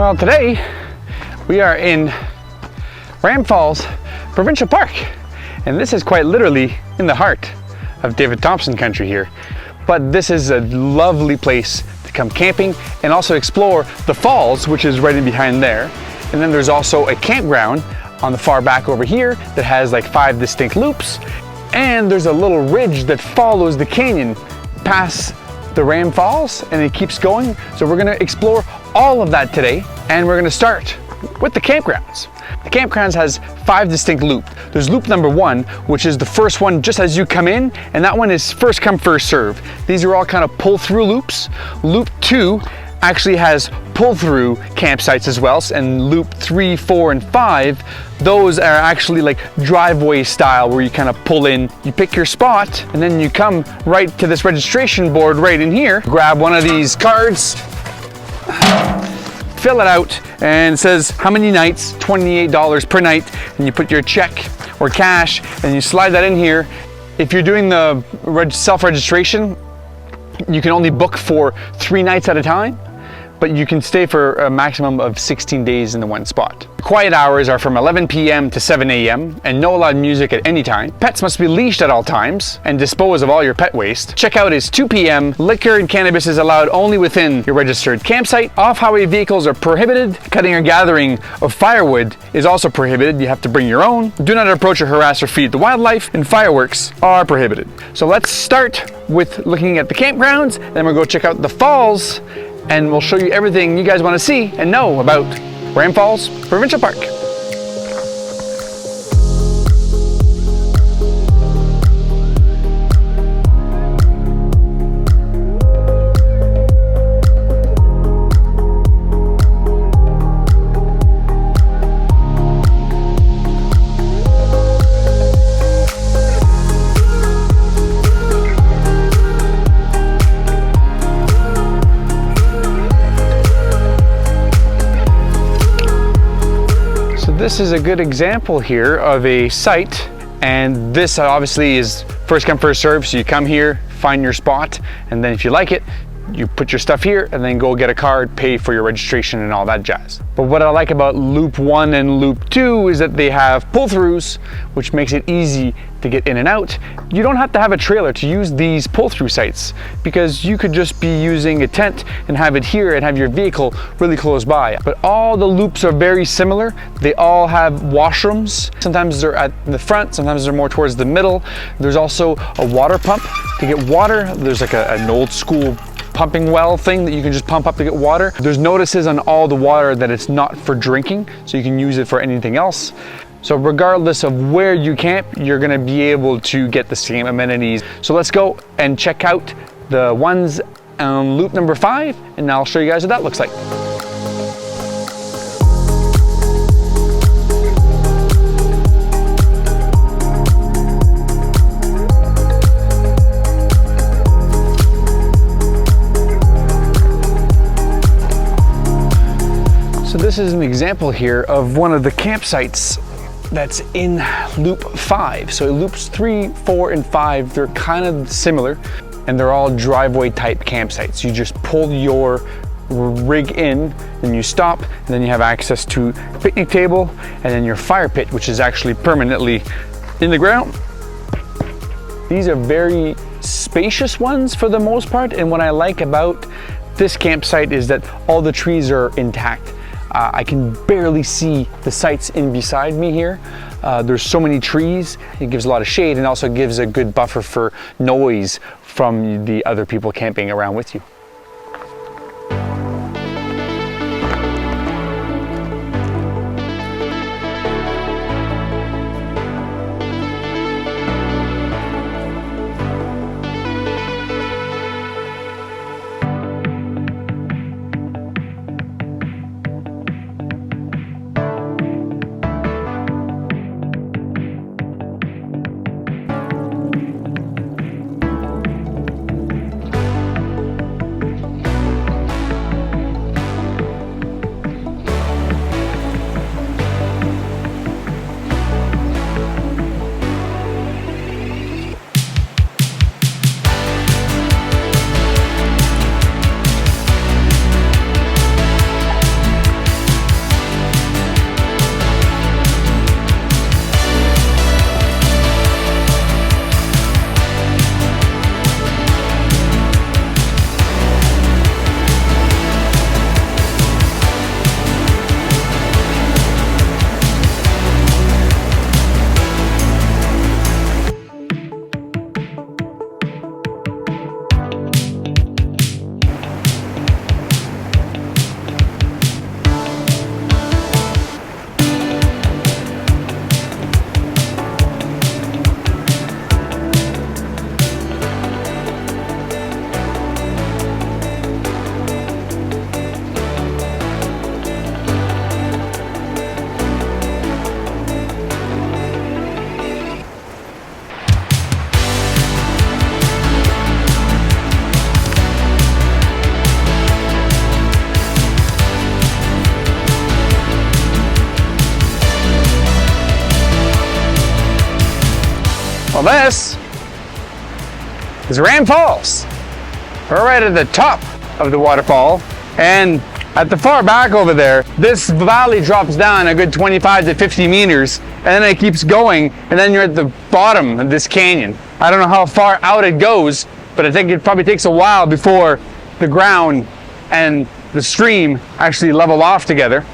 Well, today we are in Ram Falls Provincial Park, and this is quite literally in the heart of David Thompson Country here. But this is a lovely place to come camping and also explore the falls, which is right in behind there. And then there's also a campground on the far back over here that has like 5 distinct loops. And there's a little ridge that follows the canyon past the Ram Falls, and it keeps going. So we're gonna explore all of that today, and we're gonna start with the campgrounds. The campgrounds has 5 distinct loops. There's loop number 1, which is the first one just as you come in, and that one is first come, first serve. These are all kind of pull through loops. Loop 2 actually has pull through campsites as well, and loop 3, 4, and 5, those are actually like driveway style where you kind of pull in, you pick your spot, and then you come right to this registration board right in here, grab one of these cards, fill it out, and it says how many nights, $28 per night, and you put your check or cash and you slide that in here. If you're doing the self-registration, you can only book for 3 nights at a time, but you can stay for a maximum of 16 days in the one spot. Quiet hours are from 11 p.m. to 7 a.m. and no loud music at any time. Pets must be leashed at all times and dispose of all your pet waste. Checkout is 2 p.m. Liquor and cannabis is allowed only within your registered campsite. Off-highway vehicles are prohibited. Cutting or gathering of firewood is also prohibited. You have to bring your own. Do not approach or harass or feed the wildlife, and fireworks are prohibited. So let's start with looking at the campgrounds, then we'll go check out the falls, and we'll show you everything you guys want to see and know about Ram Falls Provincial Park. This is a good example here of a site, and this obviously is first come, first serve. So you come here, find your spot, and then if you like it, you put your stuff here and then go get a card, pay for your registration and all that jazz. But what I like about loop 1 and loop 2 is that they have pull-throughs, which makes it easy to get in and out. You don't have to have a trailer to use these pull-through sites, because you could just be using a tent and have it here and have your vehicle really close by. But all the loops are very similar. They all have washrooms. Sometimes they're at the front, sometimes they're more towards the middle. There's also a water pump to get water. There's like an old school pumping well thing that you can just pump up to get water. There's notices on all the water that it's not for drinking, so you can use it for anything else. So regardless of where you camp, you're gonna be able to get the same amenities. So let's go and check out the ones on loop number 5, and I'll show you guys what that looks like. So this is an example here of one of the campsites that's in loop 5. So loops 3, 4, and 5, they're kind of similar, and they're all driveway type campsites. You just pull your rig in, then you stop, and then you have access to a picnic table, and then your fire pit, which is actually permanently in the ground. These are very spacious ones for the most part, and what I like about this campsite is that all the trees are intact. I can barely see the sites in beside me here. There's so many trees. It gives a lot of shade and also gives a good buffer for noise from the other people camping around with you. Well, this is Ram Falls. We're right at the top of the waterfall, and at the far back over there, this valley drops down a good 25 to 50 meters, and then it keeps going, and then you're at the bottom of this canyon. I don't know how far out it goes, but I think it probably takes a while before the ground and the stream actually level off together.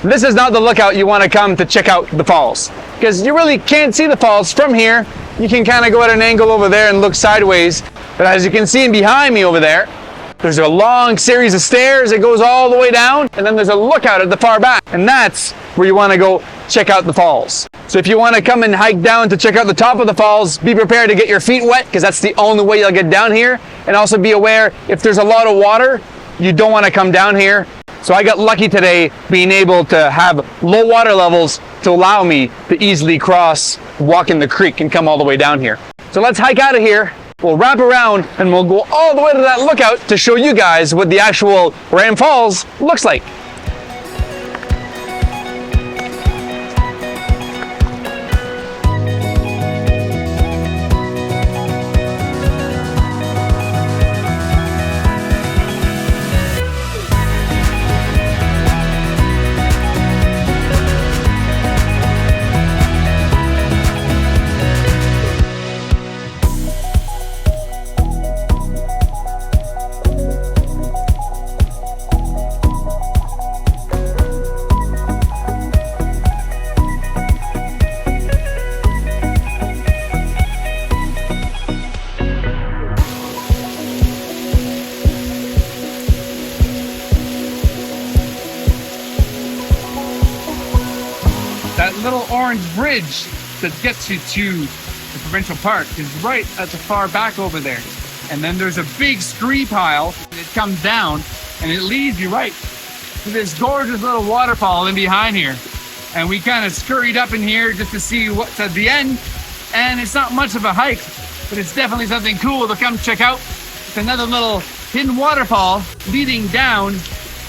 This is not the lookout you want to come to check out the falls, because you really can't see the falls from here. You can kind of go at an angle over there and look sideways, but as you can see behind me over there, there's a long series of stairs that goes all the way down, and then there's a lookout at the far back, and that's where you want to go check out the falls. So if you want to come and hike down to check out the top of the falls, be prepared to get your feet wet, because that's the only way you'll get down here. And also be aware, if there's a lot of water, you don't want to come down here. So I got lucky today being able to have low water levels to allow me to easily cross, walk in the creek and come all the way down here. So let's hike out of here. We'll wrap around and we'll go all the way to that lookout to show you guys what the actual Ram Falls looks like. That little orange bridge that gets you to the provincial park is right at the far back over there. And then there's a big scree pile, and it comes down, and it leads you right to this gorgeous little waterfall in behind here. And we kind of scurried up in here just to see what's at the end. And it's not much of a hike, but it's definitely something cool to come check out. It's another little hidden waterfall leading down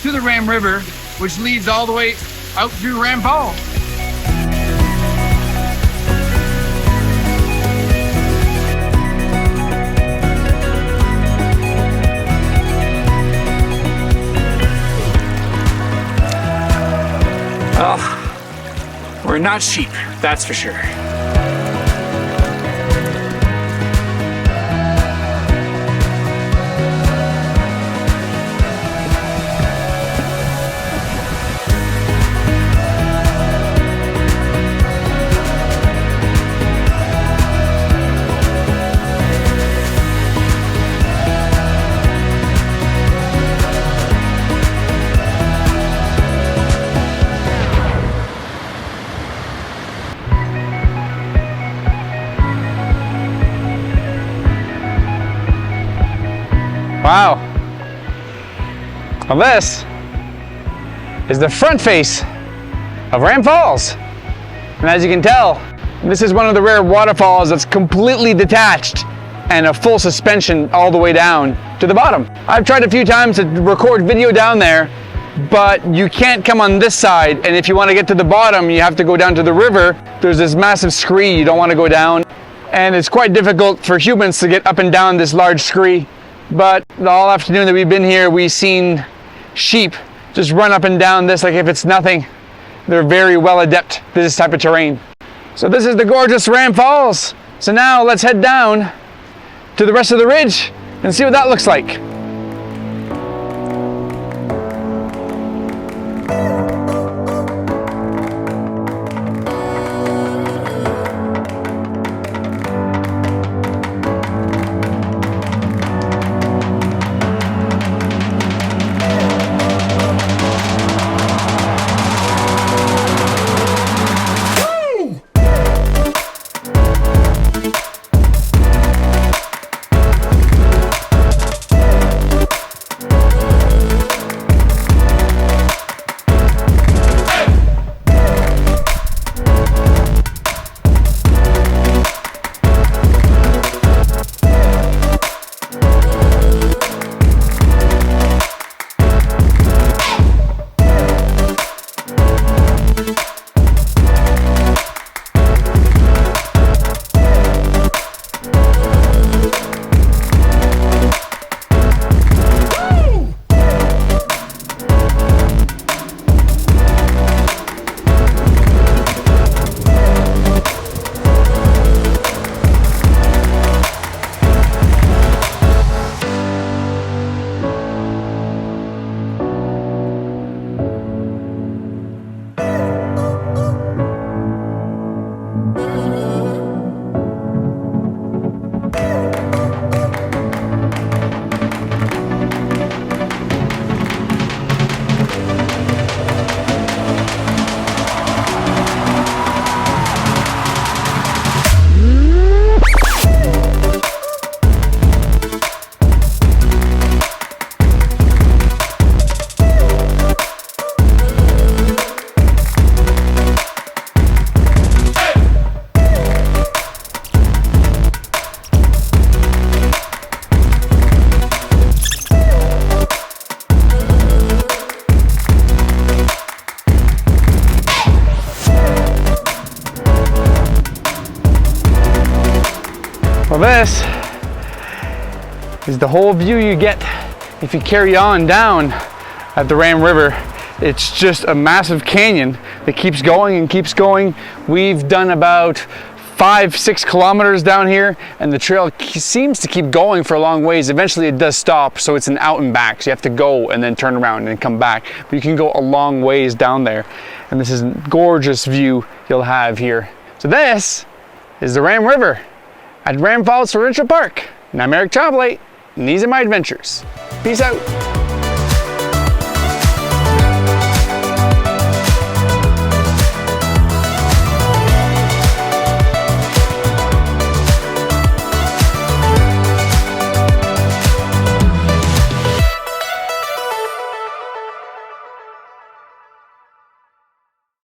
to the Ram River, which leads all the way out through Ram Falls. Oh, we're not sheep, that's for sure. Wow. Well, this is the front face of Ram Falls. And as you can tell, this is one of the rare waterfalls that's completely detached and a full suspension all the way down to the bottom. I've tried a few times to record video down there, but you can't come on this side, and if you want to get to the bottom, you have to go down to the river. There's this massive scree you don't want to go down, and it's quite difficult for humans to get up and down this large scree. But all afternoon that we've been here, we've seen sheep just run up and down this like if it's nothing. They're very well adept to this type of terrain. So this is the gorgeous Ram Falls. So now let's head down to the rest of the ridge and see what that looks like. this is the whole view you get if you carry on down at the Ram River. It's just a massive canyon that keeps going and keeps going. We've done about 5-6 kilometers down here, and the trail seems to keep going for a long ways. Eventually it does stop, so it's an out and back, so you have to go and then turn around and come back, but you can go a long ways down there, and this is a gorgeous view you'll have here. So this is the Ram River at Ram Falls Provincial Park, and I'm Eric Tremblay, and these are my adventures. Peace out.